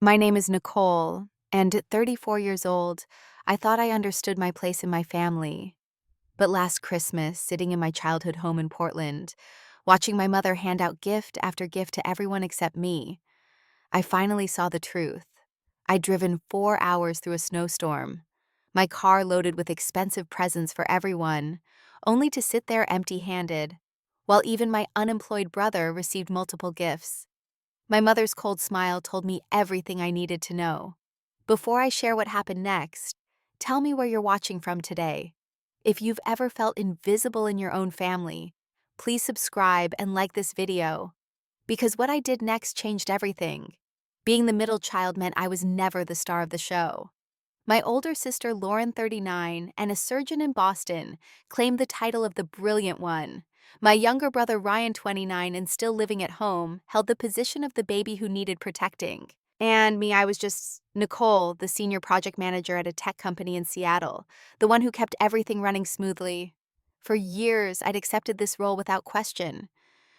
My name is Nicole, and at 34 years old, I thought I understood my place in my family. But last Christmas, sitting in my childhood home in Portland, watching my mother hand out gift after gift to everyone except me, I finally saw the truth. I'd driven 4 hours through a snowstorm, my car loaded with expensive presents for everyone, only to sit there empty-handed, while even my unemployed brother received multiple gifts. My mother's cold smile told me everything I needed to know. Before I share what happened next, tell me where you're watching from today. If you've ever felt invisible in your own family, please subscribe and like this video, because what I did next changed everything. Being the middle child meant I was never the star of the show. My older sister Lauren, 39, and a surgeon in Boston, claimed the title of the brilliant one. My younger brother Ryan, 29, and still living at home, held the position of the baby who needed protecting. And me, I was just Nicole, the senior project manager at a tech company in Seattle, the one who kept everything running smoothly. For years, I'd accepted this role without question.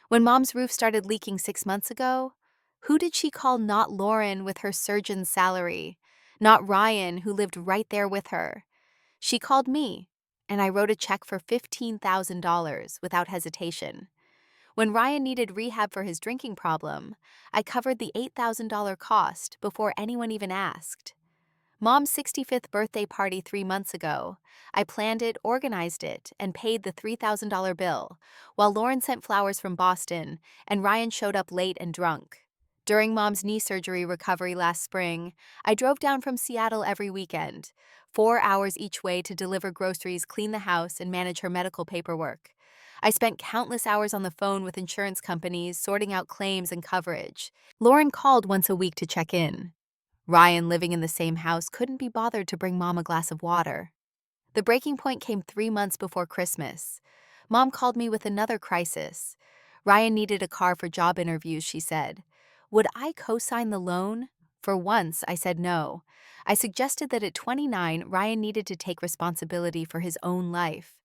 When Mom's roof started leaking 6 months ago, who did she call not Lauren with her surgeon's salary? Not Ryan, who lived right there with her. She called me, and I wrote a check for $15,000 without hesitation. When Ryan needed rehab for his drinking problem, I covered the $8,000 cost before anyone even asked. Mom's 65th birthday party 3 months ago, I planned it, organized it, and paid the $3,000 bill, while Lauren sent flowers from Boston and Ryan showed up late and drunk. During Mom's knee surgery recovery last spring, I drove down from Seattle every weekend, 4 hours each way to deliver groceries, clean the house, and manage her medical paperwork. I spent countless hours on the phone with insurance companies, sorting out claims and coverage. Lauren called once a week to check in. Ryan, living in the same house, couldn't be bothered to bring Mom a glass of water. The breaking point came 3 months before Christmas. Mom called me with another crisis. Ryan needed a car for job interviews, she said. Would I co-sign the loan? For once, I said no. I suggested that at 29, Ryan needed to take responsibility for his own life.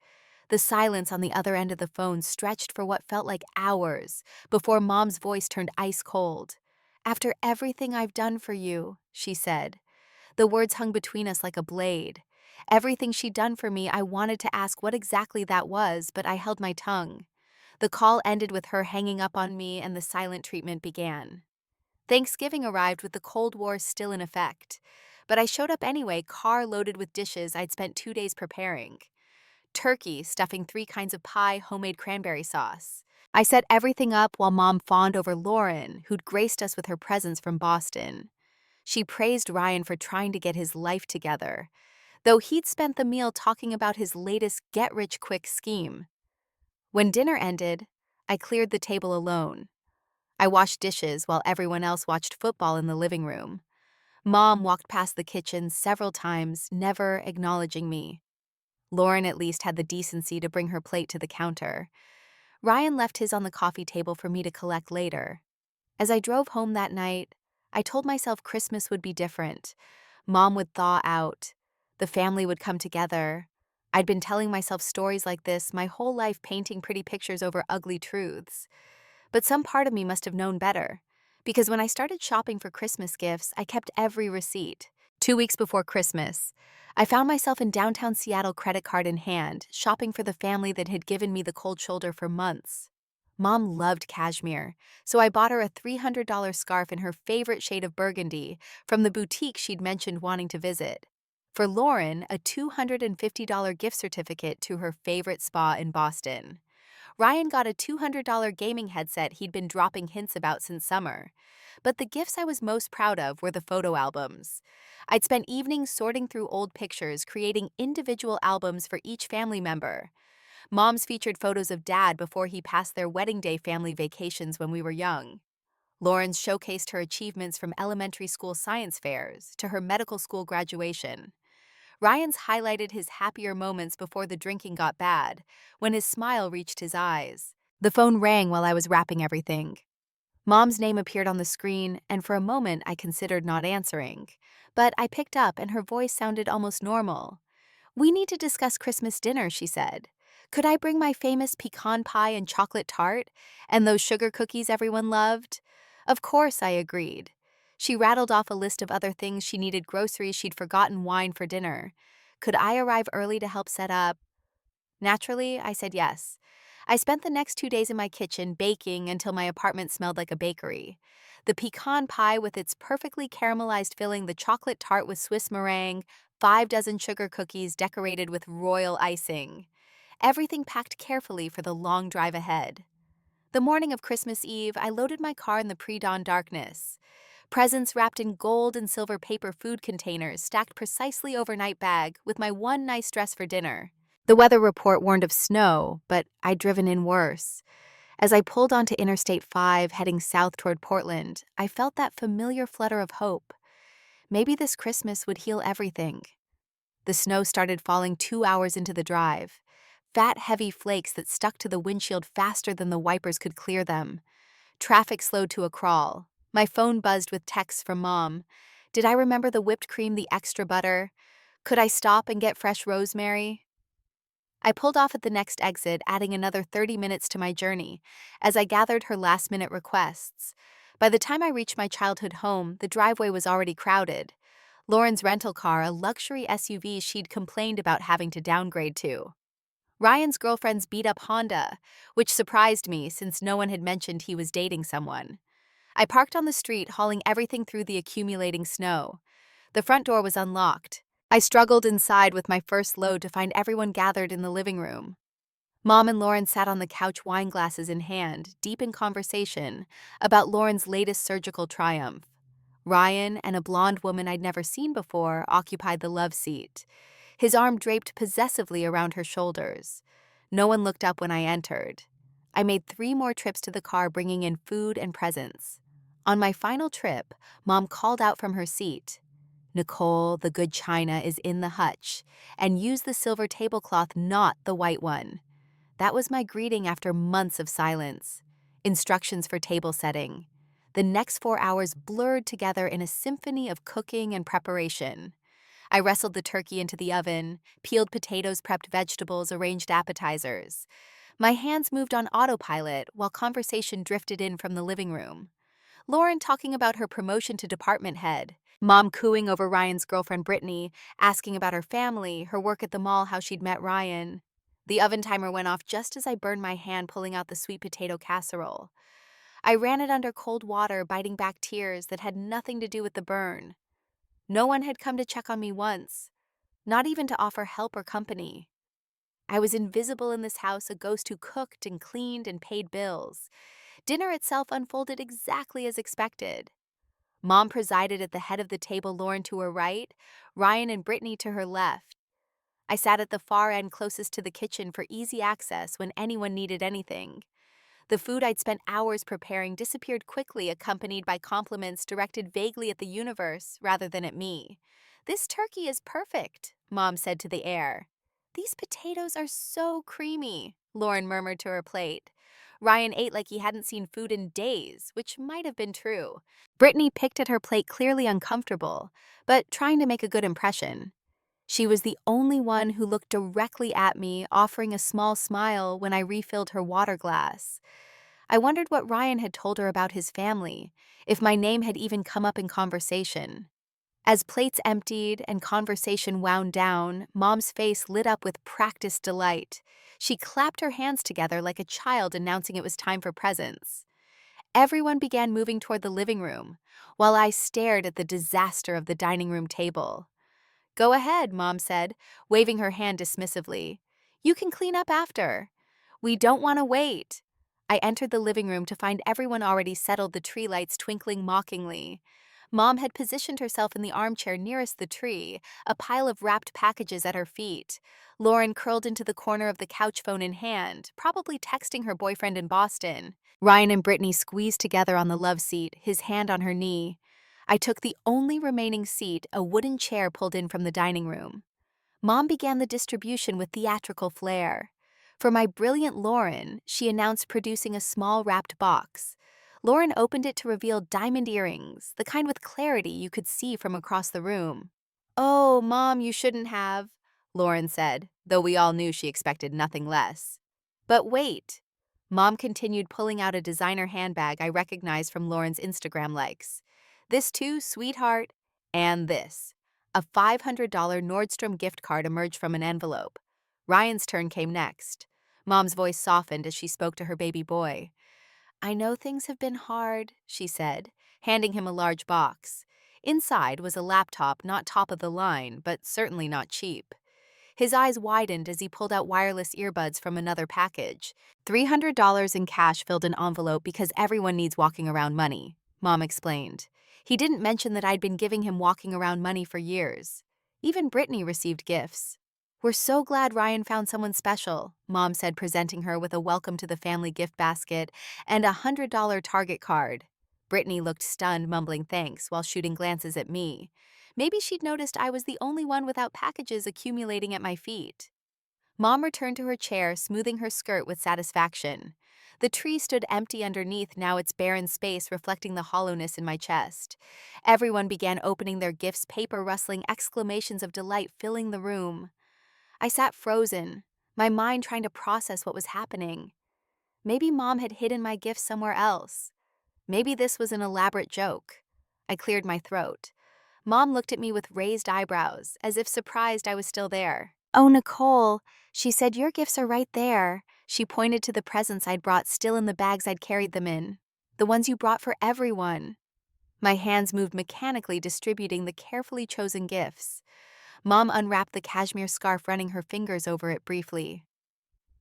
The silence on the other end of the phone stretched for what felt like hours before Mom's voice turned ice cold. After everything I've done for you, she said. The words hung between us like a blade. Everything she'd done for me, I wanted to ask what exactly that was, but I held my tongue. The call ended with her hanging up on me, and the silent treatment began. Thanksgiving arrived with the Cold War still in effect, but I showed up anyway, car loaded with dishes I'd spent 2 days preparing. Turkey, stuffing 3 kinds of pie, homemade cranberry sauce. I set everything up while Mom fawned over Lauren, who'd graced us with her presence from Boston. She praised Ryan for trying to get his life together, though he'd spent the meal talking about his latest get-rich-quick scheme. When dinner ended, I cleared the table alone. I washed dishes while everyone else watched football in the living room. Mom walked past the kitchen several times, never acknowledging me. Lauren at least had the decency to bring her plate to the counter. Ryan left his on the coffee table for me to collect later. As I drove home that night, I told myself Christmas would be different. Mom would thaw out. The family would come together. I'd been telling myself stories like this my whole life, painting pretty pictures over ugly truths. But some part of me must have known better, because when I started shopping for Christmas gifts, I kept every receipt. 2 weeks before Christmas, I found myself in downtown Seattle, credit card in hand, shopping for the family that had given me the cold shoulder for months. Mom loved cashmere, so I bought her a $300 scarf in her favorite shade of burgundy from the boutique she'd mentioned wanting to visit. For Lauren, a $250 gift certificate to her favorite spa in Boston. Ryan got a $200 gaming headset he'd been dropping hints about since summer. But the gifts I was most proud of were the photo albums. I'd spent evenings sorting through old pictures, creating individual albums for each family member. Mom's featured photos of Dad before he passed their wedding day family vacations when we were young. Lauren's showcased her achievements from elementary school science fairs to her medical school graduation. Ryan's highlighted his happier moments before the drinking got bad, when his smile reached his eyes. The phone rang while I was wrapping everything. Mom's name appeared on the screen, and for a moment I considered not answering. But I picked up, and her voice sounded almost normal. "We need to discuss Christmas dinner," she said. "Could I bring my famous pecan pie and chocolate tart, and those sugar cookies everyone loved?" Of course, I agreed. She rattled off a list of other things she needed: groceries she'd forgotten, wine for dinner. Could I arrive early to help set up? Naturally, I said yes. I spent the next 2 days in my kitchen baking until my apartment smelled like a bakery. The pecan pie with its perfectly caramelized filling, the chocolate tart with Swiss meringue, 5 dozen sugar cookies decorated with royal icing. Everything packed carefully for the long drive ahead. The morning of Christmas Eve, I loaded my car in the pre-dawn darkness. Presents wrapped in gold and silver paper food containers stacked precisely overnight bag with my one nice dress for dinner. The weather report warned of snow, but I'd driven in worse. As I pulled onto Interstate 5 heading south toward Portland, I felt that familiar flutter of hope. Maybe this Christmas would heal everything. The snow started falling 2 hours into the drive. Fat, heavy flakes that stuck to the windshield faster than the wipers could clear them. Traffic slowed to a crawl. My phone buzzed with texts from Mom. Did I remember the whipped cream, the extra butter? Could I stop and get fresh rosemary? I pulled off at the next exit, adding another 30 minutes to my journey, as I gathered her last-minute requests. By the time I reached my childhood home, the driveway was already crowded. Lauren's rental car, a luxury SUV she'd complained about having to downgrade to. Ryan's girlfriend's beat-up Honda, which surprised me since no one had mentioned he was dating someone. I parked on the street, hauling everything through the accumulating snow. The front door was unlocked. I struggled inside with my first load to find everyone gathered in the living room. Mom and Lauren sat on the couch, wine glasses in hand, deep in conversation about Lauren's latest surgical triumph. Ryan and a blonde woman I'd never seen before occupied the love seat, his arm draped possessively around her shoulders. No one looked up when I entered. I made 3 more trips to the car, bringing in food and presents. On my final trip, Mom called out from her seat, "Nicole, the good china is in the hutch, and use the silver tablecloth, not the white one." That was my greeting after months of silence. Instructions for table setting. The next 4 hours blurred together in a symphony of cooking and preparation. I wrestled the turkey into the oven, peeled potatoes, prepped vegetables, arranged appetizers. My hands moved on autopilot while conversation drifted in from the living room. Lauren talking about her promotion to department head. Mom cooing over Ryan's girlfriend Brittany, asking about her family, her work at the mall, how she'd met Ryan. The oven timer went off just as I burned my hand pulling out the sweet potato casserole. I ran it under cold water, biting back tears that had nothing to do with the burn. No one had come to check on me once, not even to offer help or company. I was invisible in this house, a ghost who cooked and cleaned and paid bills. Dinner itself unfolded exactly as expected. Mom presided at the head of the table, Lauren to her right, Ryan and Brittany to her left. I sat at the far end closest to the kitchen for easy access when anyone needed anything. The food I'd spent hours preparing disappeared quickly, accompanied by compliments directed vaguely at the universe rather than at me. "This turkey is perfect," Mom said to the air. "These potatoes are so creamy," Lauren murmured to her plate. Ryan ate like he hadn't seen food in days, which might have been true. Brittany picked at her plate, clearly uncomfortable, but trying to make a good impression. She was the only one who looked directly at me, offering a small smile when I refilled her water glass. I wondered what Ryan had told her about his family, if my name had even come up in conversation. As plates emptied and conversation wound down, Mom's face lit up with practiced delight. She clapped her hands together like a child announcing it was time for presents. Everyone began moving toward the living room, while I stared at the disaster of the dining room table. "Go ahead," Mom said, waving her hand dismissively. "You can clean up after. We don't want to wait." I entered the living room to find everyone already settled, the tree lights twinkling mockingly. Mom had positioned herself in the armchair nearest the tree, a pile of wrapped packages at her feet. Lauren curled into the corner of the couch, phone in hand, probably texting her boyfriend in Boston. Ryan and Brittany squeezed together on the love seat, his hand on her knee. I took the only remaining seat, a wooden chair pulled in from the dining room. Mom began the distribution with theatrical flair. For my brilliant Lauren, she announced producing a small wrapped box. Lauren opened it to reveal diamond earrings, the kind with clarity you could see from across the room. "Oh, Mom, you shouldn't have," Lauren said, though we all knew she expected nothing less. But wait. Mom continued, pulling out a designer handbag I recognized from Lauren's Instagram likes. This too, sweetheart. And this. A $500 Nordstrom gift card emerged from an envelope. Ryan's turn came next. Mom's voice softened as she spoke to her baby boy. I know things have been hard, she said, handing him a large box. Inside was a laptop not top of the line, but certainly not cheap. His eyes widened as he pulled out wireless earbuds from another package. $300 in cash filled an envelope because everyone needs walking around money, Mom explained. He didn't mention that I'd been giving him walking around money for years. Even Brittany received gifts. We're so glad Ryan found someone special, Mom said, presenting her with a welcome to the family gift basket and a $100 Target card. Brittany looked stunned, mumbling thanks while shooting glances at me. Maybe she'd noticed I was the only one without packages accumulating at my feet. Mom returned to her chair, smoothing her skirt with satisfaction. The tree stood empty underneath, now its barren space reflecting the hollowness in my chest. Everyone began opening their gifts, paper-rustling exclamations of delight filling the room. I sat frozen, my mind trying to process what was happening. Maybe Mom had hidden my gifts somewhere else. Maybe this was an elaborate joke. I cleared my throat. Mom looked at me with raised eyebrows, as if surprised I was still there. Oh, Nicole, she said, your gifts are right there. She pointed to the presents I'd brought still in the bags I'd carried them in. The ones you brought for everyone. My hands moved mechanically, distributing the carefully chosen gifts. Mom unwrapped the cashmere scarf, running her fingers over it briefly.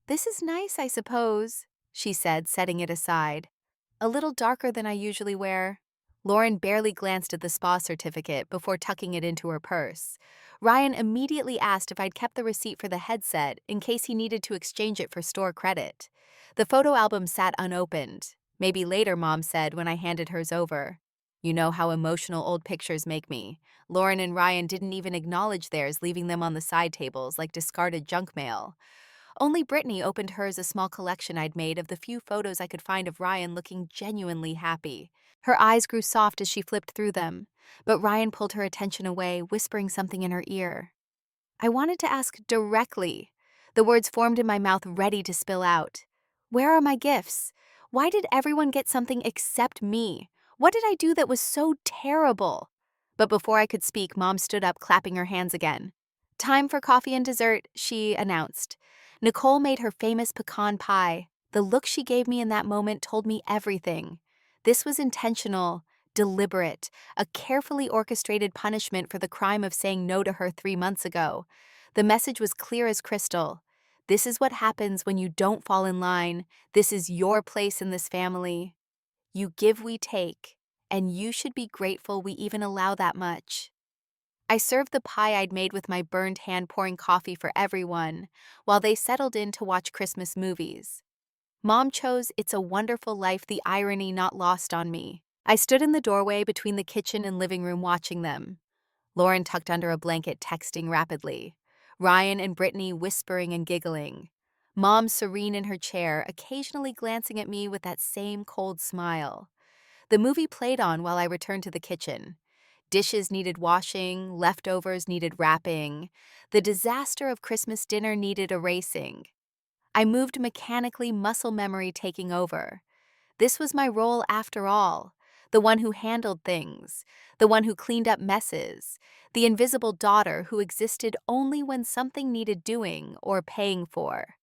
This is nice, I suppose, she said, setting it aside. A little darker than I usually wear. Lauren barely glanced at the spa certificate before tucking it into her purse. Ryan immediately asked if I'd kept the receipt for the headset in case he needed to exchange it for store credit. The photo album sat unopened. Maybe later, Mom said when I handed hers over. You know how emotional old pictures make me. Lauren and Ryan didn't even acknowledge theirs, leaving them on the side tables like discarded junk mail. Only Brittany opened hers, a small collection I'd made of the few photos I could find of Ryan looking genuinely happy. Her eyes grew soft as she flipped through them, but Ryan pulled her attention away, whispering something in her ear. I wanted to ask directly. The words formed in my mouth, ready to spill out. Where are my gifts? Why did everyone get something except me? What did I do that was so terrible? But before I could speak, Mom stood up, clapping her hands again. Time for coffee and dessert, she announced. Nicole made her famous pecan pie. The look she gave me in that moment told me everything. This was intentional, deliberate, a carefully orchestrated punishment for the crime of saying no to her 3 months ago. The message was clear as crystal. This is what happens when you don't fall in line. This is your place in this family. You give, we take, and you should be grateful we even allow that much. I served the pie I'd made with my burned hand, pouring coffee for everyone, while they settled in to watch Christmas movies. Mom chose It's a Wonderful Life, the irony not lost on me. I stood in the doorway between the kitchen and living room watching them. Lauren tucked under a blanket, texting rapidly. Ryan and Brittany whispering and giggling. Mom serene in her chair, occasionally glancing at me with that same cold smile. The movie played on while I returned to the kitchen. Dishes needed washing, leftovers needed wrapping. The disaster of Christmas dinner needed erasing. I moved mechanically, muscle memory taking over. This was my role after all, the one who handled things, the one who cleaned up messes, the invisible daughter who existed only when something needed doing or paying for.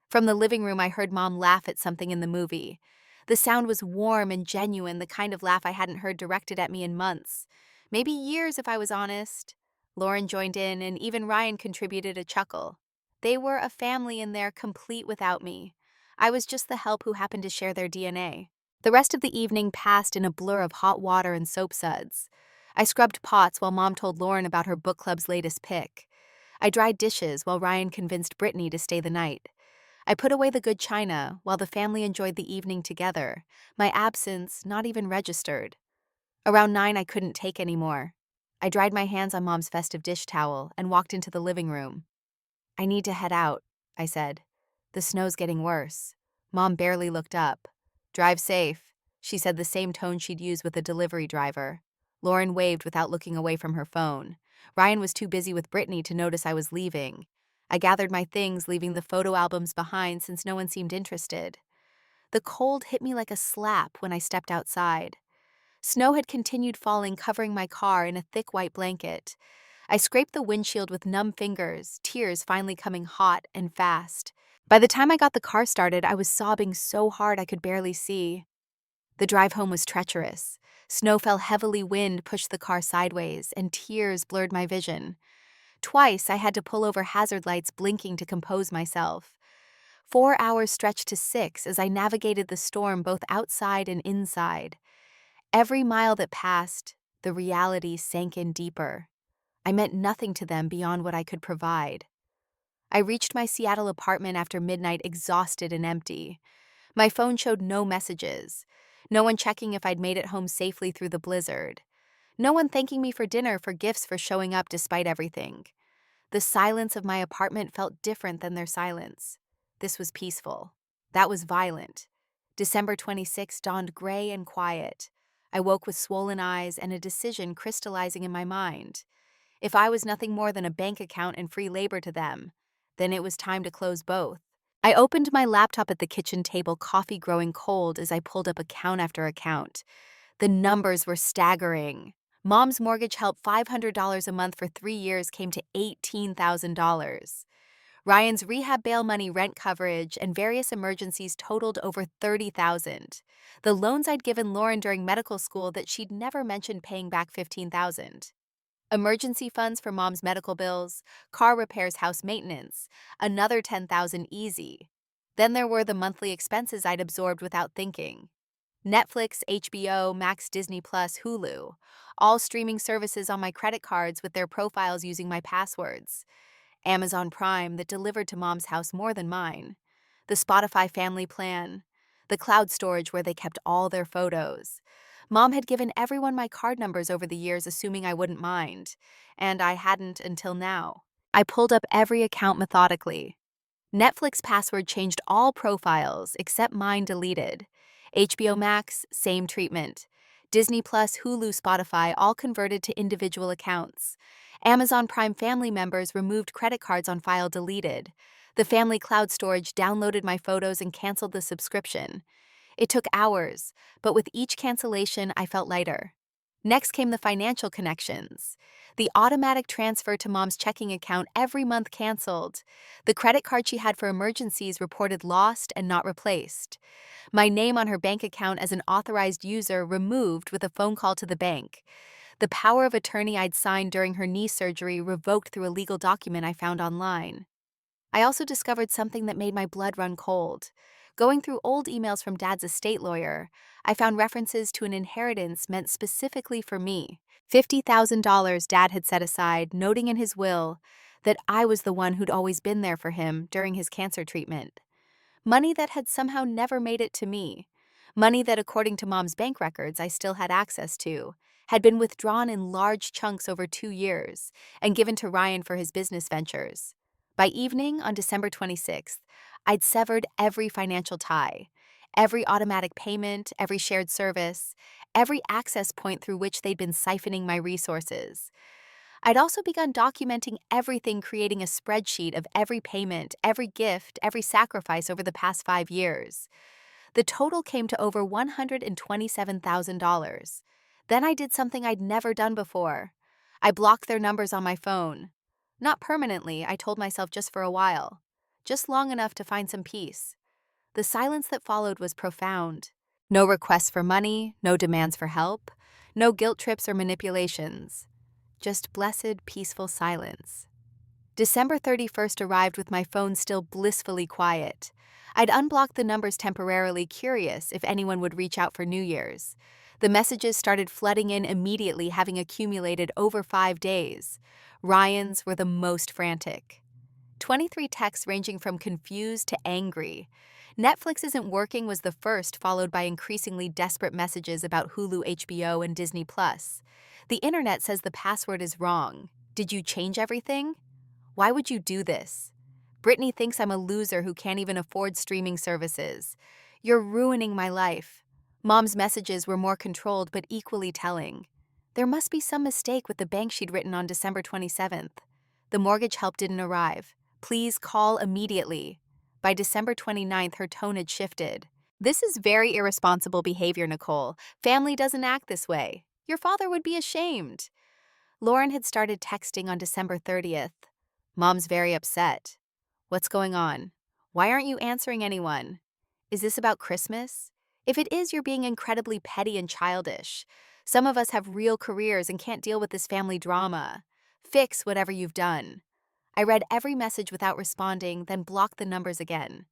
From the living room, I heard Mom laugh at something in the movie. The sound was warm and genuine, the kind of laugh I hadn't heard directed at me in months. Maybe years, if I was honest. Lauren joined in, and even Ryan contributed a chuckle. They were a family in there, complete without me. I was just the help who happened to share their DNA. The rest of the evening passed in a blur of hot water and soap suds. I scrubbed pots while Mom told Lauren about her book club's latest pick. I dried dishes while Ryan convinced Brittany to stay the night. I put away the good china while the family enjoyed the evening together, my absence not even registered. Around 9, I couldn't take any more. I dried my hands on Mom's festive dish towel and walked into the living room. I need to head out, I said. The snow's getting worse. Mom barely looked up. Drive safe, she said, the same tone she'd used with the delivery driver. Lauren waved without looking away from her phone. Ryan was too busy with Brittany to notice I was leaving. I gathered my things, leaving the photo albums behind since no one seemed interested. The cold hit me like a slap when I stepped outside. Snow had continued falling, covering my car in a thick white blanket. I scraped the windshield with numb fingers, tears finally coming hot and fast. By the time I got the car started, I was sobbing so hard I could barely see. The drive home was treacherous. Snow fell heavily, wind pushed the car sideways, and tears blurred my vision. Twice I had to pull over hazard lights, blinking to compose myself. 4 hours stretched to 6 as I navigated the storm both outside and inside. Every mile that passed, the reality sank in deeper. I meant nothing to them beyond what I could provide. I reached my Seattle apartment after midnight, exhausted and empty. My phone showed no messages. No one checking if I'd made it home safely through the blizzard. No one thanking me for dinner, for gifts, for showing up despite everything. The silence of my apartment felt different than their silence. This was peaceful. That was violent. December 26 dawned gray and quiet. I woke with swollen eyes and a decision crystallizing in my mind. If I was nothing more than a bank account and free labor to them, then it was time to close both. I opened my laptop at the kitchen table, coffee growing cold as I pulled up account after account. The numbers were staggering. Mom's mortgage help, $500 a month for 3 years, came to $18,000. Ryan's rehab bail money, rent coverage, and various emergencies totaled over $30,000. The loans I'd given Lauren during medical school that she'd never mentioned paying back $15,000. Emergency funds for Mom's medical bills, car repairs, house maintenance, another $10,000 easy. Then there were the monthly expenses I'd absorbed without thinking. Netflix, HBO, Max, Disney Plus, Hulu, all streaming services on my credit cards with their profiles using my passwords. Amazon Prime that delivered to Mom's house more than mine. The Spotify family plan. The cloud storage where they kept all their photos. Mom had given everyone my card numbers over the years, assuming I wouldn't mind, and I hadn't until now. I pulled up every account methodically. Netflix password changed, all profiles except mine deleted. HBO Max, same treatment. Disney Plus, Hulu, Spotify, all converted to individual accounts. Amazon Prime family members removed credit cards on file, deleted. The family cloud storage downloaded my photos and canceled the subscription. It took hours, but with each cancellation, I felt lighter. Next came the financial connections. The automatic transfer to Mom's checking account every month canceled. The credit card she had for emergencies reported lost and not replaced. My name on her bank account as an authorized user removed with a phone call to the bank. The power of attorney I'd signed during her knee surgery revoked through a legal document I found online. I also discovered something that made my blood run cold. Going through old emails from Dad's estate lawyer, I found references to an inheritance meant specifically for me. $50,000 Dad had set aside, noting in his will that I was the one who'd always been there for him during his cancer treatment. Money that had somehow never made it to me. Money that, according to Mom's bank records I still had access to, had been withdrawn in large chunks over 2 years and given to Ryan for his business ventures. By evening on December 26th, I'd severed every financial tie, every automatic payment, every shared service, every access point through which they'd been siphoning my resources. I'd also begun documenting everything, creating a spreadsheet of every payment, every gift, every sacrifice over the past 5 years. The total came to over $127,000. Then I did something I'd never done before. I blocked their numbers on my phone. Not permanently, I told myself, just for a while. Just long enough to find some peace. The silence that followed was profound. No requests for money, no demands for help, no guilt trips or manipulations. Just blessed, peaceful silence. December 31st arrived with my phone still blissfully quiet. I'd unblocked the numbers temporarily, curious if anyone would reach out for New Year's. The messages started flooding in immediately, having accumulated over 5 days. Ryan's were the most frantic. 23 texts ranging from confused to angry. Netflix isn't working was the first, followed by increasingly desperate messages about Hulu, HBO, and Disney Plus. The internet says the password is wrong. Did you change everything? Why would you do this? Brittany thinks I'm a loser who can't even afford streaming services. You're ruining my life. Mom's messages were more controlled but equally telling. There must be some mistake with the bank she'd written on December 27th. The mortgage help didn't arrive. Please call immediately. By December 29th, her tone had shifted. This is very irresponsible behavior, Nicole. Family doesn't act this way. Your father would be ashamed. Lauren had started texting on December 30th. Mom's very upset. What's going on? Why aren't you answering anyone? Is this about Christmas? If it is, you're being incredibly petty and childish. Some of us have real careers and can't deal with this family drama. Fix whatever you've done. I read every message without responding, then blocked the numbers again.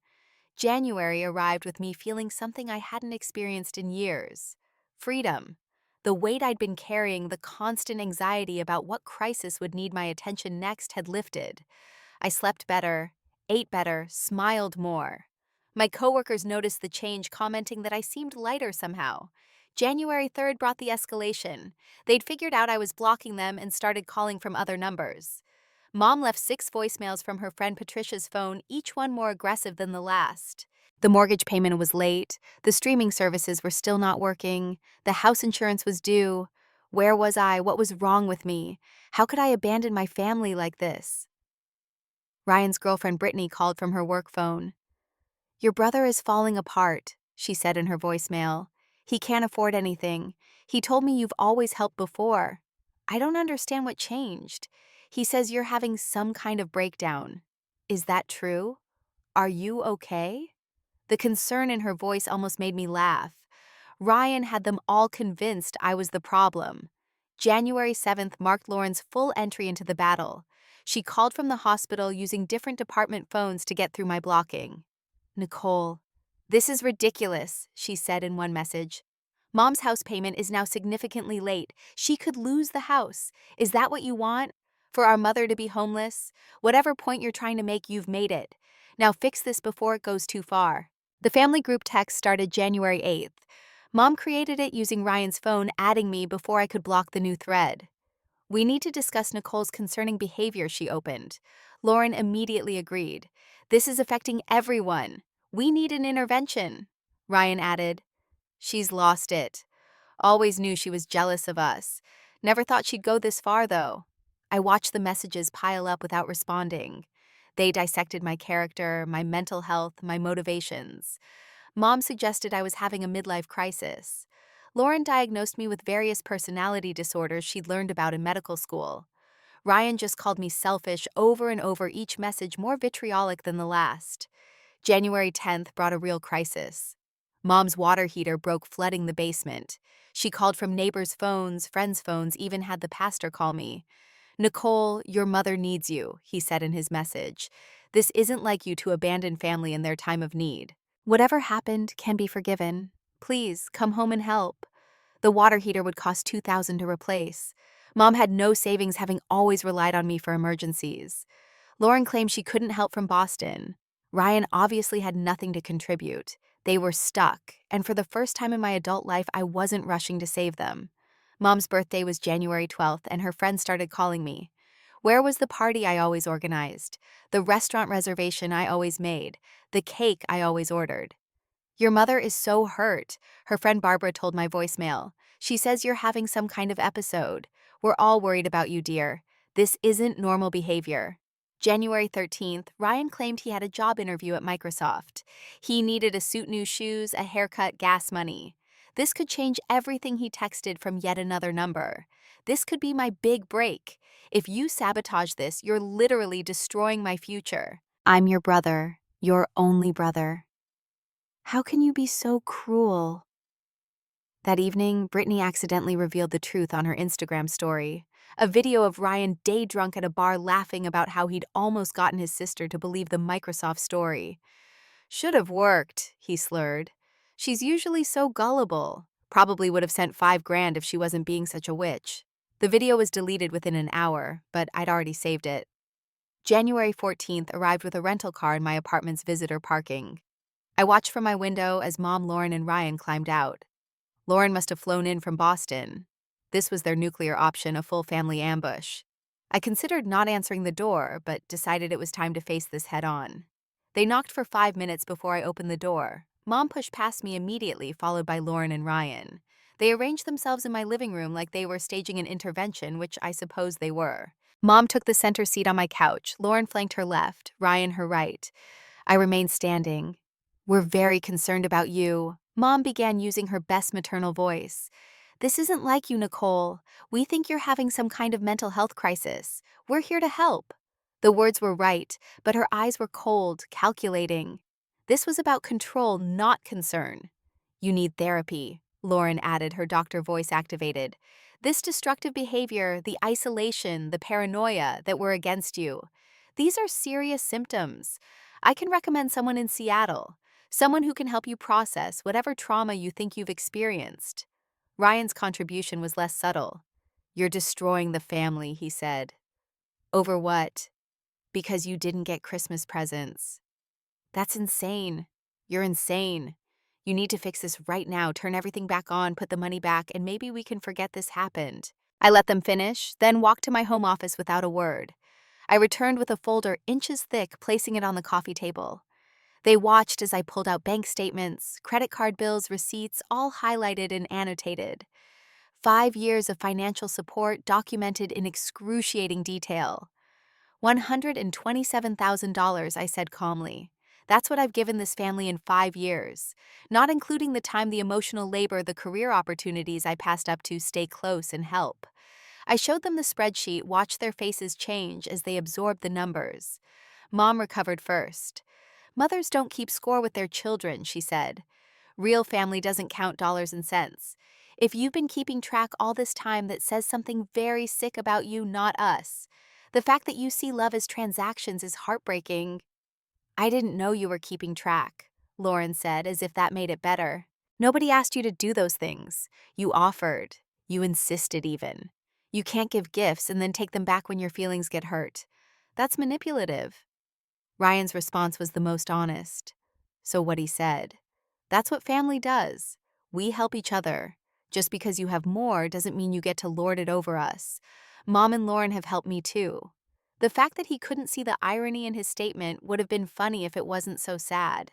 January arrived with me feeling something I hadn't experienced in years. Freedom. The weight I'd been carrying, the constant anxiety about what crisis would need my attention next had lifted. I slept better, ate better, smiled more. My coworkers noticed the change, commenting that I seemed lighter somehow. January 3rd brought the escalation. They'd figured out I was blocking them and started calling from other numbers. Mom left 6 voicemails from her friend Patricia's phone, each one more aggressive than the last. The mortgage payment was late, the streaming services were still not working, the house insurance was due. Where was I? What was wrong with me? How could I abandon my family like this? Ryan's girlfriend Brittany called from her work phone. Your brother is falling apart, she said in her voicemail. He can't afford anything. He told me you've always helped before. I don't understand what changed. He says you're having some kind of breakdown. Is that true? Are you okay? The concern in her voice almost made me laugh. Ryan had them all convinced I was the problem. January 7th marked Lauren's full entry into the battle. She called from the hospital using different department phones to get through my blocking. Nicole, this is ridiculous, she said in one message. Mom's house payment is now significantly late. She could lose the house. Is that what you want? For our mother to be homeless? Whatever point you're trying to make, you've made it. Now fix this before it goes too far. The family group text started January 8th. Mom created it using Ryan's phone, adding me before I could block the new thread. We need to discuss Nicole's concerning behavior, she opened. Lauren immediately agreed. This is affecting everyone. We need an intervention. Ryan added. She's lost it. Always knew she was jealous of us. Never thought she'd go this far, though. I watched the messages pile up without responding. They dissected my character, my mental health, my motivations. Mom suggested I was having a midlife crisis. Lauren diagnosed me with various personality disorders she'd learned about in medical school. Ryan just called me selfish over and over, each message more vitriolic than the last. January 10th brought a real crisis. Mom's water heater broke, flooding the basement. She called from neighbors' phones, friends' phones, even had the pastor call me. Nicole, your mother needs you, he said in his message. This isn't like you to abandon family in their time of need. Whatever happened can be forgiven. Please, come home and help. The water heater would cost $2,000 to replace. Mom had no savings, having always relied on me for emergencies. Lauren claimed she couldn't help from Boston. Ryan obviously had nothing to contribute. They were stuck, and for the first time in my adult life, I wasn't rushing to save them. Mom's birthday was January 12th, and her friends started calling me. Where was the party I always organized? The restaurant reservation I always made? The cake I always ordered? Your mother is so hurt, her friend Barbara told my voicemail. She says you're having some kind of episode. We're all worried about you, dear. This isn't normal behavior. January 13th, Ryan claimed he had a job interview at Microsoft. He needed a suit, new shoes, a haircut, gas money. This could change everything. He texted from yet another number. This could be my big break. If you sabotage this, you're literally destroying my future. I'm your brother, your only brother. How can you be so cruel? That evening, Brittany accidentally revealed the truth on her Instagram story. A video of Ryan day drunk at a bar laughing about how he'd almost gotten his sister to believe the Microsoft story. Should have worked, he slurred. She's usually so gullible. Probably would have sent $5,000 if she wasn't being such a witch. The video was deleted within an hour, but I'd already saved it. January 14th arrived with a rental car in my apartment's visitor parking. I watched from my window as Mom, Lauren, and Ryan climbed out. Lauren must have flown in from Boston. This was their nuclear option, a full family ambush. I considered not answering the door, but decided it was time to face this head-on. They knocked for 5 minutes before I opened the door. Mom pushed past me immediately, followed by Lauren and Ryan. They arranged themselves in my living room like they were staging an intervention, which I suppose they were. Mom took the center seat on my couch. Lauren flanked her left, Ryan her right. I remained standing. "We're very concerned about you." Mom began using her best maternal voice. "This isn't like you, Nicole. We think you're having some kind of mental health crisis. We're here to help." The words were right, but her eyes were cold, calculating. This was about control, not concern. "You need therapy," Lauren added, her doctor voice activated. "This destructive behavior, the isolation, the paranoia that were against you, these are serious symptoms. I can recommend someone in Seattle, someone who can help you process whatever trauma you think you've experienced." Ryan's contribution was less subtle. "You're destroying the family," he said. "Over what?" "Because you didn't get Christmas presents." "That's insane. You're insane. You need to fix this right now, turn everything back on, put the money back, and maybe we can forget this happened." I let them finish, then walked to my home office without a word. I returned with a folder inches thick, placing it on the coffee table. They watched as I pulled out bank statements, credit card bills, receipts, all highlighted and annotated. 5 years of financial support documented in excruciating detail. $127,000, I said calmly. "That's what I've given this family in 5 years, not including the time, the emotional labor, the career opportunities I passed up to stay close and help." I showed them the spreadsheet, watched their faces change as they absorbed the numbers. Mom recovered first. "Mothers don't keep score with their children," she said. "Real family doesn't count dollars and cents. If you've been keeping track all this time, that says something very sick about you, not us. The fact that you see love as transactions is heartbreaking." "I didn't know you were keeping track," Lauren said, as if that made it better. "Nobody asked you to do those things. You offered. You insisted even. You can't give gifts and then take them back when your feelings get hurt. That's manipulative." Ryan's response was the most honest. "So what he said. That's what family does. We help each other. Just because you have more doesn't mean you get to lord it over us. Mom and Lauren have helped me too." The fact that he couldn't see the irony in his statement would have been funny if it wasn't so sad.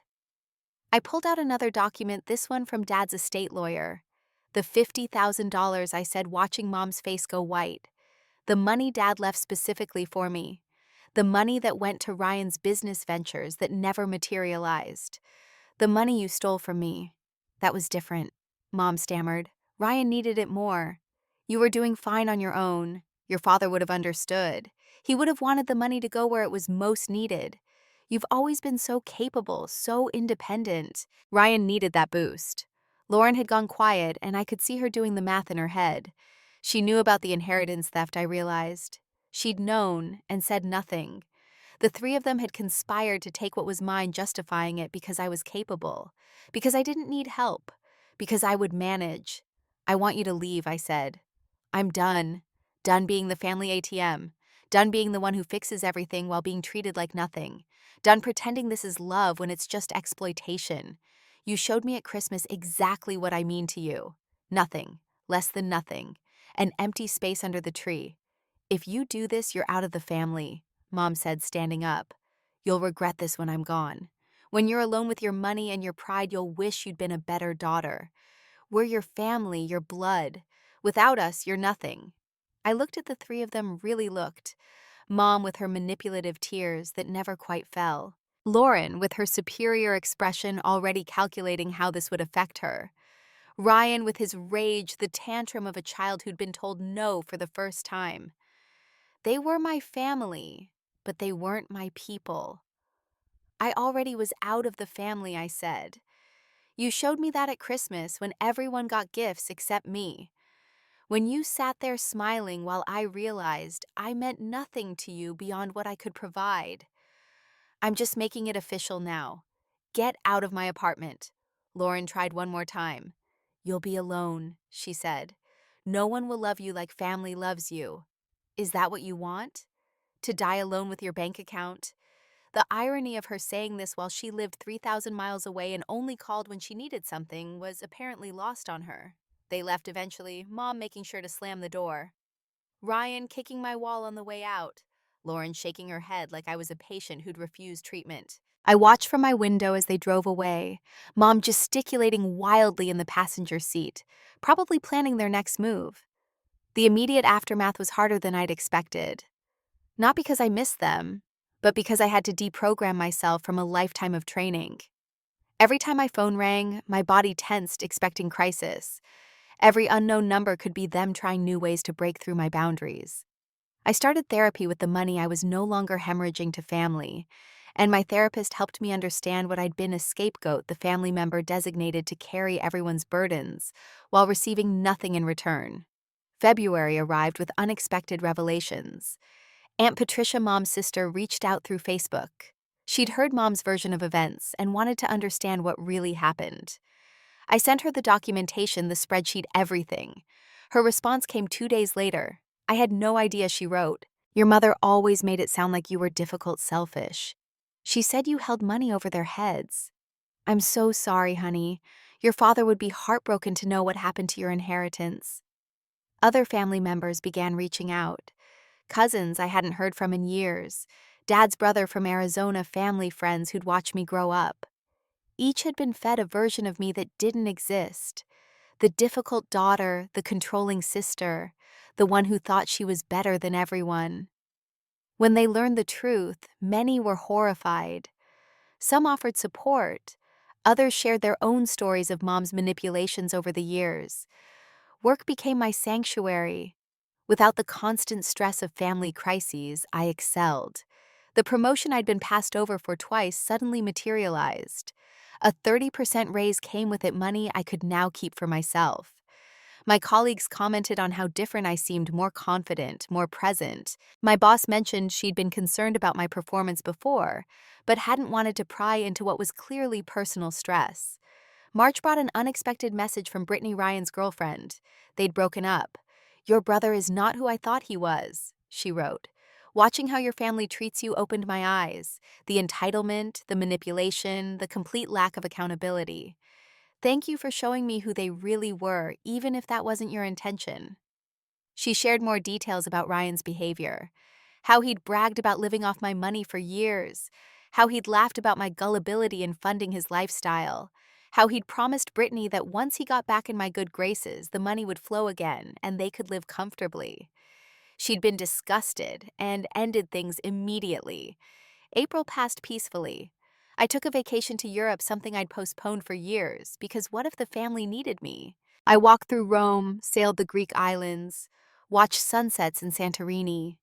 I pulled out another document, this one from Dad's estate lawyer. "The $50,000, I said, watching Mom's face go white. "The money Dad left specifically for me. The money that went to Ryan's business ventures that never materialized. The money you stole from me." "That was different," Mom stammered. "Ryan needed it more. You were doing fine on your own. Your father would have understood. He would have wanted the money to go where it was most needed. You've always been so capable, so independent." Ryan needed that boost. Lauren had gone quiet, and I could see her doing the math in her head. She knew about the inheritance theft, I realized. She'd known and said nothing. The three of them had conspired to take what was mine, justifying it because I was capable, because I didn't need help, because I would manage. "I want you to leave," I said. "I'm done. Done being the family ATM. Done being the one who fixes everything while being treated like nothing. Done pretending this is love when it's just exploitation. You showed me at Christmas exactly what I mean to you. Nothing. Less than nothing. An empty space under the tree. If you do this, you're out of the family," Mom said, standing up. "You'll regret this when I'm gone. When you're alone with your money and your pride, you'll wish you'd been a better daughter. We're your family, your blood. Without us, you're nothing." I looked at the three of them, really looked. Mom with her manipulative tears that never quite fell. Lauren with her superior expression, already calculating how this would affect her. Ryan with his rage, the tantrum of a child who'd been told no for the first time. They were my family, but they weren't my people. "I already was out of the family," I said. "You showed me that at Christmas when everyone got gifts except me. When you sat there smiling while I realized I meant nothing to you beyond what I could provide. I'm just making it official now. Get out of my apartment." Lauren tried one more time. "You'll be alone," she said. "No one will love you like family loves you. Is that what you want? To die alone with your bank account?" The irony of her saying this while she lived 3,000 miles away and only called when she needed something was apparently lost on her. They left eventually, Mom making sure to slam the door. Ryan kicking my wall on the way out. Lauren shaking her head like I was a patient who'd refused treatment. I watched from my window as they drove away, Mom gesticulating wildly in the passenger seat, probably planning their next move. The immediate aftermath was harder than I'd expected. Not because I missed them, but because I had to deprogram myself from a lifetime of training. Every time my phone rang, my body tensed, expecting crisis. Every unknown number could be them trying new ways to break through my boundaries. I started therapy with the money I was no longer hemorrhaging to family, and my therapist helped me understand what I'd been: a scapegoat, the family member designated to carry everyone's burdens, while receiving nothing in return. February arrived with unexpected revelations. Aunt Patricia, Mom's sister, reached out through Facebook. She'd heard Mom's version of events and wanted to understand what really happened. I sent her the documentation, the spreadsheet, everything. Her response came 2 days later. I had no idea. She wrote, "Your mother always made it sound like you were difficult, selfish. She said you held money over their heads. I'm so sorry, honey. Your father would be heartbroken to know what happened to your inheritance." Other family members began reaching out. Cousins I hadn't heard from in years, Dad's brother from Arizona, family friends who'd watched me grow up. Each had been fed a version of me that didn't exist. The difficult daughter, the controlling sister, the one who thought she was better than everyone. When they learned the truth, many were horrified. Some offered support. Others shared their own stories of Mom's manipulations over the years. Work became my sanctuary. Without the constant stress of family crises, I excelled. The promotion I'd been passed over for twice suddenly materialized. A 30% raise came with it, money I could now keep for myself. My colleagues commented on how different I seemed: more confident, more present. My boss mentioned she'd been concerned about my performance before, but hadn't wanted to pry into what was clearly personal stress. March brought an unexpected message from Brittany, Ryan's girlfriend. They'd broken up. "Your brother is not who I thought he was," she wrote. "Watching how your family treats you opened my eyes. The entitlement, the manipulation, the complete lack of accountability. Thank you for showing me who they really were, even if that wasn't your intention." She shared more details about Ryan's behavior: how he'd bragged about living off my money for years, how he'd laughed about my gullibility in funding his lifestyle, how he'd promised Brittany that once he got back in my good graces, the money would flow again and they could live comfortably. She'd been disgusted and ended things immediately. April passed peacefully. I took a vacation to Europe, something I'd postponed for years, because what if the family needed me? I walked through Rome, sailed the Greek islands, watched sunsets in Santorini.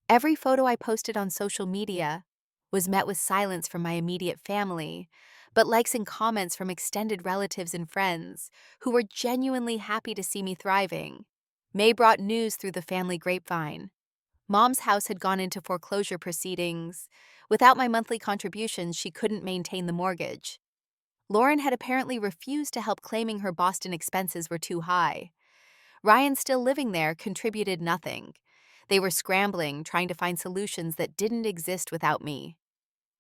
Every photo I posted on social media was met with silence from my immediate family, but likes and comments from extended relatives and friends who were genuinely happy to see me thriving. May brought news through the family grapevine. Mom's house had gone into foreclosure proceedings. Without my monthly contributions, she couldn't maintain the mortgage. Lauren had apparently refused to help, claiming her Boston expenses were too high. Ryan, still living there, contributed nothing. They were scrambling, trying to find solutions that didn't exist without me.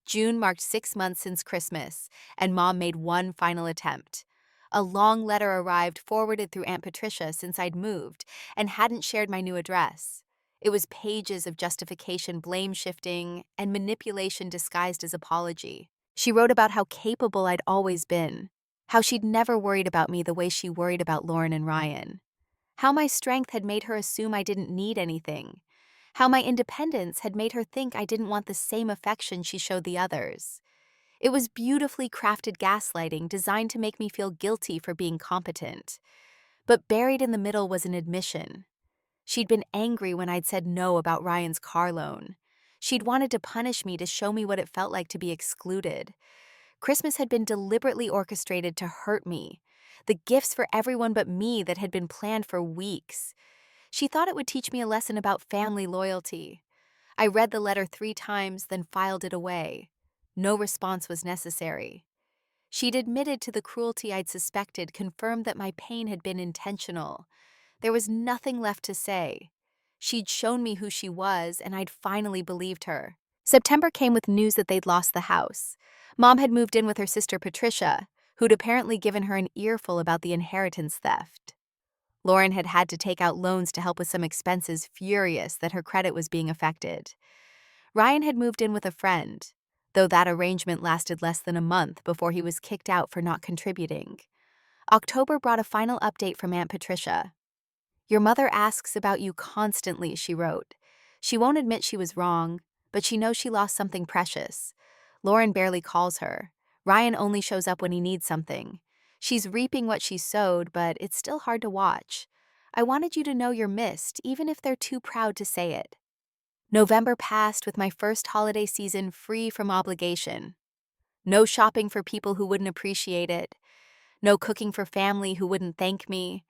June marked 6 months since Christmas, and Mom made one final attempt. A long letter arrived, forwarded through Aunt Patricia since I'd moved, and hadn't shared my new address. It was pages of justification, blame shifting, and manipulation disguised as apology. She wrote about how capable I'd always been, how she'd never worried about me the way she worried about Lauren and Ryan, how my strength had made her assume I didn't need anything, how my independence had made her think I didn't want the same affection she showed the others. It was beautifully crafted gaslighting designed to make me feel guilty for being competent. But buried in the middle was an admission. She'd been angry when I'd said no about Ryan's car loan. She'd wanted to punish me, to show me what it felt like to be excluded. Christmas had been deliberately orchestrated to hurt me. The gifts for everyone but me that had been planned for weeks. She thought it would teach me a lesson about family loyalty. I read the letter 3 times, then filed it away. No response was necessary. She'd admitted to the cruelty I'd suspected, confirmed that my pain had been intentional. There was nothing left to say. She'd shown me who she was, and I'd finally believed her. September came with news that they'd lost the house. Mom had moved in with her sister Patricia, who'd apparently given her an earful about the inheritance theft. Lauren had had to take out loans to help with some expenses, furious that her credit was being affected. Ryan had moved in with a friend, though that arrangement lasted less than a month before he was kicked out for not contributing. October brought a final update from Aunt Patricia. "Your mother asks about you constantly," she wrote. "She won't admit she was wrong, but she knows she lost something precious. Lauren barely calls her. Ryan only shows up when he needs something. She's reaping what she sowed, but it's still hard to watch. I wanted you to know you're missed, even if they're too proud to say it. November passed with my first holiday season free from obligation. No shopping for people who wouldn't appreciate it. No cooking for family who wouldn't thank me.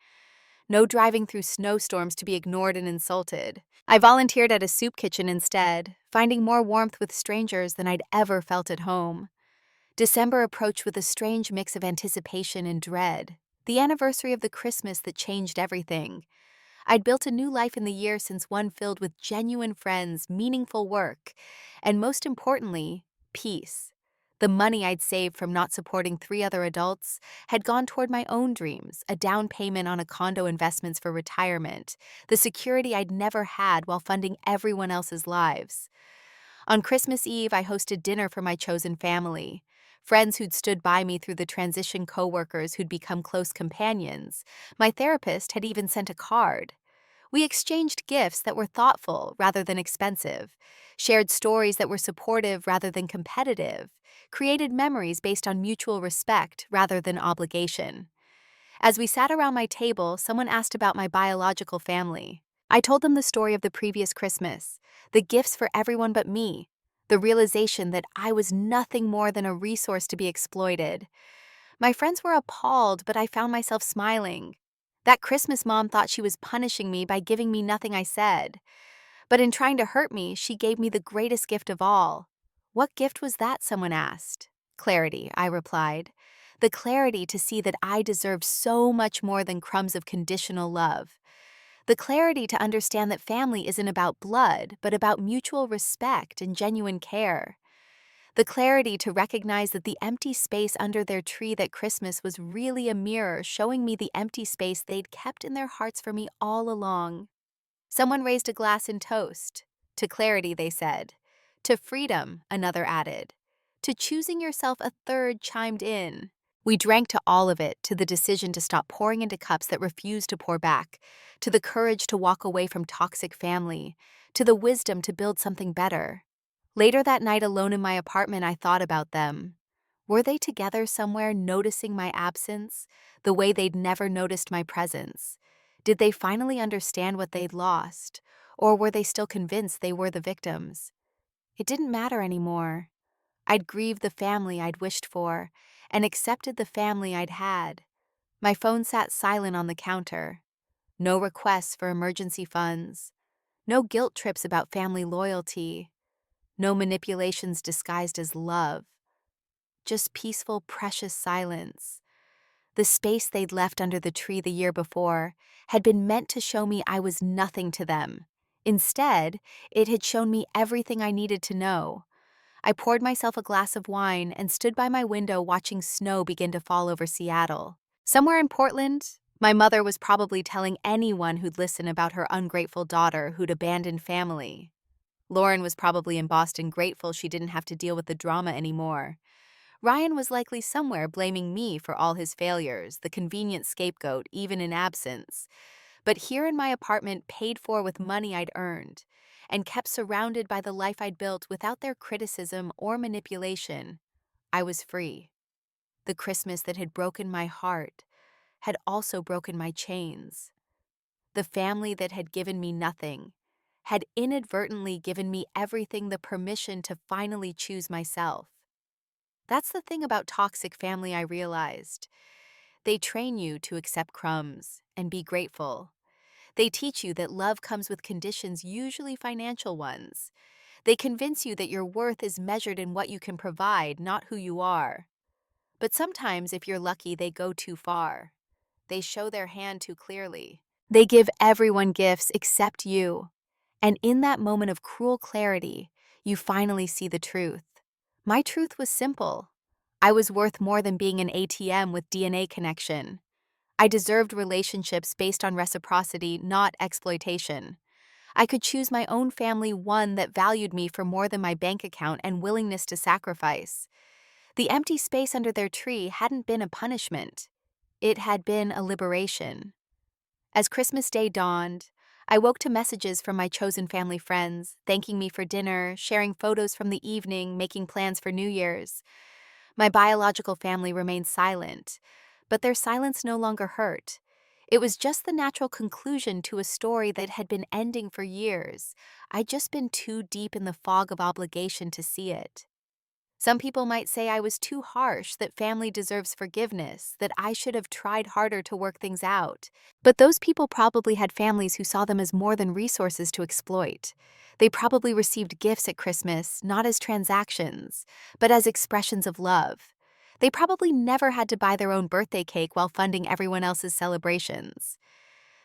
No driving through snowstorms to be ignored and insulted. I volunteered at a soup kitchen instead, finding more warmth with strangers than I'd ever felt at home. December approached with a strange mix of anticipation and dread, the anniversary of the Christmas that changed everything. I'd built a new life in the year since one filled with genuine friends, meaningful work, and most importantly, peace. The money I'd saved from not supporting 3 other adults had gone toward my own dreams, a down payment on a condo investments for retirement, the security I'd never had while funding everyone else's lives. On Christmas Eve, I hosted dinner for my chosen family. Friends who'd stood by me through the transition, coworkers who'd become close companions. My therapist had even sent a card. We exchanged gifts that were thoughtful rather than expensive, shared stories that were supportive rather than competitive, created memories based on mutual respect rather than obligation. As we sat around my table, someone asked about my biological family. I told them the story of the previous Christmas, the gifts for everyone but me, the realization that I was nothing more than a resource to be exploited. My friends were appalled, but I found myself smiling. That Christmas mom thought she was punishing me by giving me nothing I said. But in trying to hurt me, she gave me the greatest gift of all. What gift was that, someone asked? Clarity, I replied. The clarity to see that I deserved so much more than crumbs of conditional love. The clarity to understand that family isn't about blood, but about mutual respect and genuine care. The clarity to recognize that the empty space under their tree that Christmas was really a mirror showing me the empty space they'd kept in their hearts for me all along. Someone raised a glass in toast. To clarity, they said. To freedom, another added. To choosing yourself, a third chimed in. We drank to all of it, to the decision to stop pouring into cups that refused to pour back, to the courage to walk away from toxic family, to the wisdom to build something better. Later that night, alone in my apartment, I thought about them. Were they together somewhere, noticing my absence, the way they'd never noticed my presence? Did they finally understand what they'd lost, or were they still convinced they were the victims? It didn't matter anymore. I'd grieved the family I'd wished for, and accepted the family I'd had. My phone sat silent on the counter. No requests for emergency funds. No guilt trips about family loyalty. No manipulations disguised as love. Just peaceful, precious silence. The space they'd left under the tree the year before had been meant to show me I was nothing to them. Instead, it had shown me everything I needed to know. I poured myself a glass of wine and stood by my window watching snow begin to fall over Seattle. Somewhere in Portland, my mother was probably telling anyone who'd listen about her ungrateful daughter who'd abandoned family. Lauren was probably in Boston grateful she didn't have to deal with the drama anymore. Ryan was likely somewhere blaming me for all his failures, the convenient scapegoat even in absence. But here in my apartment, paid for with money I'd earned, and kept surrounded by the life I'd built without their criticism or manipulation, I was free. The Christmas that had broken my heart had also broken my chains. The family that had given me nothing had inadvertently given me everything, the permission to finally choose myself. That's the thing about toxic family, I realized. They train you to accept crumbs and be grateful. They teach you that love comes with conditions, usually financial ones. They convince you that your worth is measured in what you can provide, not who you are. But sometimes, if you're lucky, they go too far. They show their hand too clearly. They give everyone gifts except you. And in that moment of cruel clarity, you finally see the truth. My truth was simple. I was worth more than being an ATM with DNA connection. I deserved relationships based on reciprocity, not exploitation. I could choose my own family, one that valued me for more than my bank account and willingness to sacrifice. The empty space under their tree hadn't been a punishment. It had been a liberation. As Christmas Day dawned, I woke to messages from my chosen family friends, thanking me for dinner, sharing photos from the evening, making plans for New Year's. My biological family remained silent, but their silence no longer hurt. It was just the natural conclusion to a story that had been ending for years. I'd just been too deep in the fog of obligation to see it. Some people might say I was too harsh, that family deserves forgiveness, that I should have tried harder to work things out. But those people probably had families who saw them as more than resources to exploit. They probably received gifts at Christmas, not as transactions, but as expressions of love. They probably never had to buy their own birthday cake while funding everyone else's celebrations.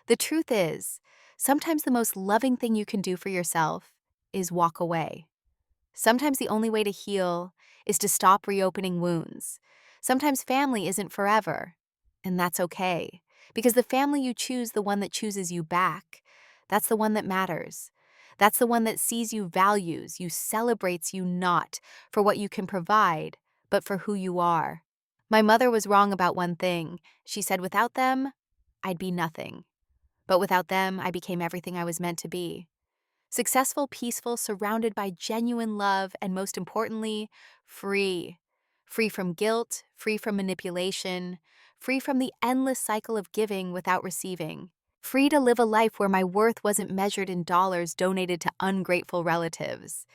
The truth is, sometimes the most loving thing you can do for yourself is walk away. Sometimes the only way to heal is to stop reopening wounds. Sometimes family isn't forever, and that's okay, because the family you choose, the one that chooses you back, that's the one that matters. That's the one that sees you, values you, celebrates you not for what you can provide, but for who you are. My mother was wrong about one thing. She said without them, I'd be nothing. But without them, I became everything I was meant to be. Successful, peaceful, surrounded by genuine love, and most importantly, free. Free from guilt, free from manipulation, free from the endless cycle of giving without receiving. Free to live a life where my worth wasn't measured in dollars donated to ungrateful relatives.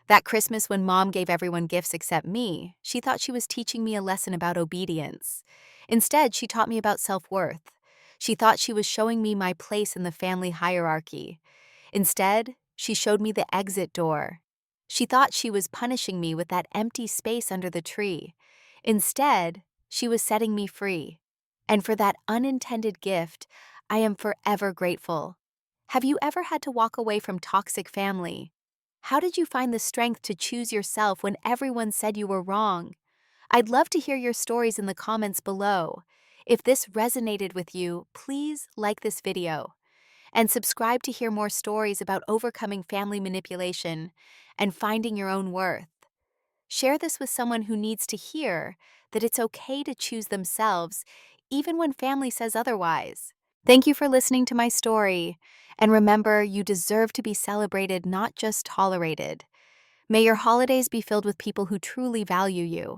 That Christmas, when Mom gave everyone gifts except me, she thought she was teaching me a lesson about obedience. Instead, she taught me about self-worth. She thought she was showing me my place in the family hierarchy. Instead, she showed me the exit door. She thought she was punishing me with that empty space under the tree. Instead, she was setting me free. And for that unintended gift, I am forever grateful. Have you ever had to walk away from toxic family? How did you find the strength to choose yourself when everyone said you were wrong? I'd love to hear your stories in the comments below. If this resonated with you, please like this video and subscribe to hear more stories about overcoming family manipulation and finding your own worth. Share this with someone who needs to hear that it's okay to choose themselves, even when family says otherwise. Thank you for listening to my story, and remember, you deserve to be celebrated, not just tolerated. May your holidays be filled with people who truly value you.